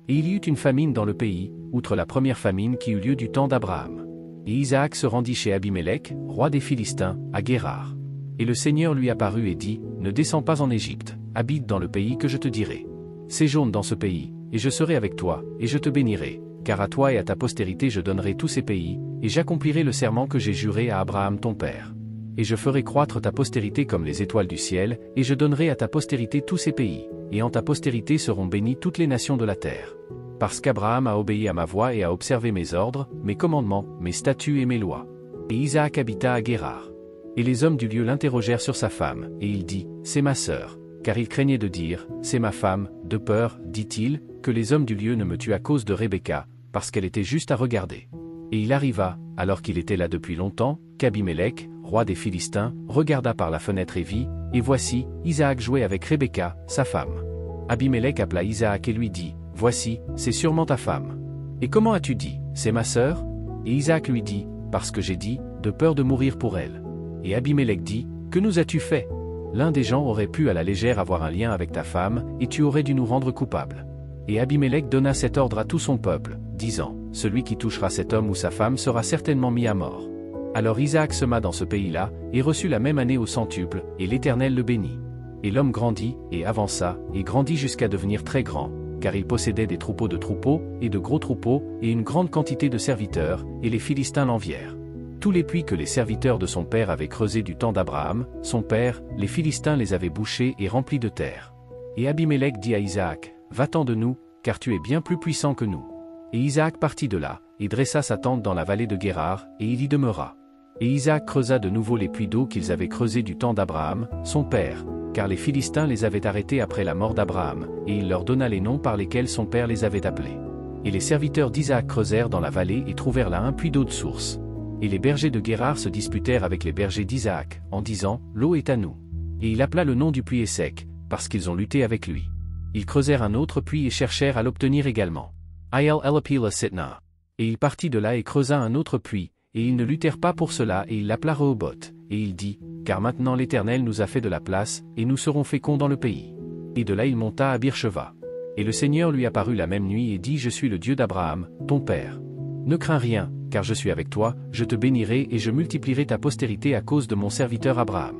Et il y eut une famine dans le pays, outre la première famine qui eut lieu du temps d'Abraham. Et Isaac se rendit chez Abimélec, roi des Philistins, à Guérar. Et le Seigneur lui apparut et dit, ne descends pas en Égypte, habite dans le pays que je te dirai. Séjourne dans ce pays, et je serai avec toi, et je te bénirai, car à toi et à ta postérité je donnerai tous ces pays, et j'accomplirai le serment que j'ai juré à Abraham ton père. Et je ferai croître ta postérité comme les étoiles du ciel, et je donnerai à ta postérité tous ces pays, et en ta postérité seront bénies toutes les nations de la terre. Parce qu'Abraham a obéi à ma voix et a observé mes ordres, mes commandements, mes statuts et mes lois. Et Isaac habita à Guérar. Et les hommes du lieu l'interrogèrent sur sa femme, et il dit, c'est ma sœur, car il craignait de dire, c'est ma femme, de peur, dit-il, que les hommes du lieu ne me tuent à cause de Rebecca, parce qu'elle était juste à regarder. Et il arriva, alors qu'il était là depuis longtemps, qu'Abimélec, roi des Philistins, regarda par la fenêtre et vit, et voici, Isaac jouait avec Rebecca, sa femme. Abimélec appela Isaac et lui dit, voici, c'est sûrement ta femme. Et comment as-tu dit, c'est ma sœur? Et Isaac lui dit, parce que j'ai dit, de peur de mourir pour elle. Et Abimélec dit, que nous as-tu fait? L'un des gens aurait pu à la légère avoir un lien avec ta femme, et tu aurais dû nous rendre coupables. Et Abimélec donna cet ordre à tout son peuple, disant, celui qui touchera cet homme ou sa femme sera certainement mis à mort. Alors Isaac sema dans ce pays-là, et reçut la même année au centuple, et l'Éternel le bénit. Et l'homme grandit, et avança, et grandit jusqu'à devenir très grand, car il possédait des troupeaux, et de gros troupeaux, et une grande quantité de serviteurs, et les Philistins l'envièrent. Tous les puits que les serviteurs de son père avaient creusés du temps d'Abraham, son père, les Philistins les avaient bouchés et remplis de terre. Et Abimélec dit à Isaac, va-t'en de nous, car tu es bien plus puissant que nous. Et Isaac partit de là, et dressa sa tente dans la vallée de Guérar, et il y demeura. Et Isaac creusa de nouveau les puits d'eau qu'ils avaient creusés du temps d'Abraham, son père, car les Philistins les avaient arrêtés après la mort d'Abraham, et il leur donna les noms par lesquels son père les avait appelés. Et les serviteurs d'Isaac creusèrent dans la vallée et trouvèrent là un puits d'eau de source. Et les bergers de Guérar se disputèrent avec les bergers d'Isaac, en disant, l'eau est à nous. Et il appela le nom du puits Essek, parce qu'ils ont lutté avec lui. Ils creusèrent un autre puits et cherchèrent à l'obtenir également. Ayel Elapila Sitna. Et il partit de là et creusa un autre puits, et ils ne luttèrent pas pour cela, et il l'appela Rehoboth, et il dit, car maintenant l'Éternel nous a fait de la place, et nous serons féconds dans le pays. Et de là il monta à Beersheva. Et le Seigneur lui apparut la même nuit et dit, je suis le Dieu d'Abraham, ton père. Ne crains rien, car je suis avec toi, je te bénirai et je multiplierai ta postérité à cause de mon serviteur Abraham.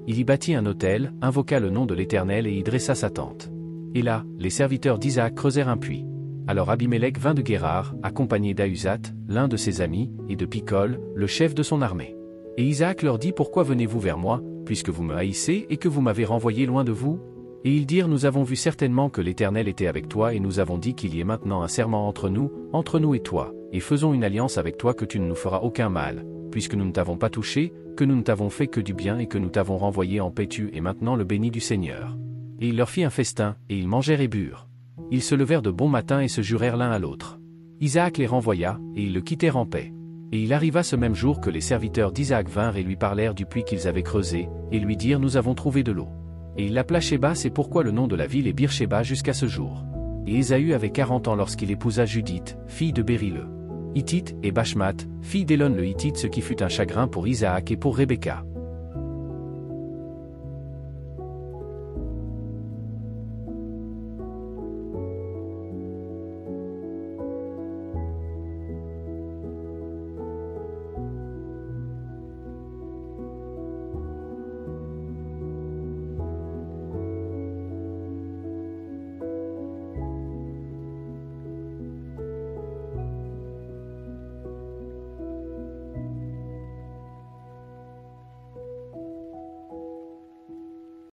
Il y bâtit un autel, invoqua le nom de l'Éternel et y dressa sa tente. Et là, les serviteurs d'Isaac creusèrent un puits. Alors Abimélec vint de Guérar, accompagné d'Ahuzat, l'un de ses amis, et de Picol, le chef de son armée. Et Isaac leur dit, pourquoi venez-vous vers moi, puisque vous me haïssez et que vous m'avez renvoyé loin de vous? Et ils dirent, nous avons vu certainement que l'Éternel était avec toi et nous avons dit qu'il y ait maintenant un serment entre nous et toi, et faisons une alliance avec toi que tu ne nous feras aucun mal, puisque nous ne t'avons pas touché, que nous ne t'avons fait que du bien et que nous t'avons renvoyé en paix, tu es maintenant le béni du Seigneur. Et il leur fit un festin, et ils mangèrent et burent. Ils se levèrent de bon matin et se jurèrent l'un à l'autre. Isaac les renvoya, et ils le quittèrent en paix. Et il arriva ce même jour que les serviteurs d'Isaac vinrent et lui parlèrent du puits qu'ils avaient creusé, et lui dirent, nous avons trouvé de l'eau. Et il l'appela Sheba, c'est pourquoi le nom de la ville est Beersheba jusqu'à ce jour. Et Ésaü avait 40 ans lorsqu'il épousa Judith, fille de Béri le Hittite, et Bashmath, fille d'Élon le Hittite, ce qui fut un chagrin pour Isaac et pour Rebecca.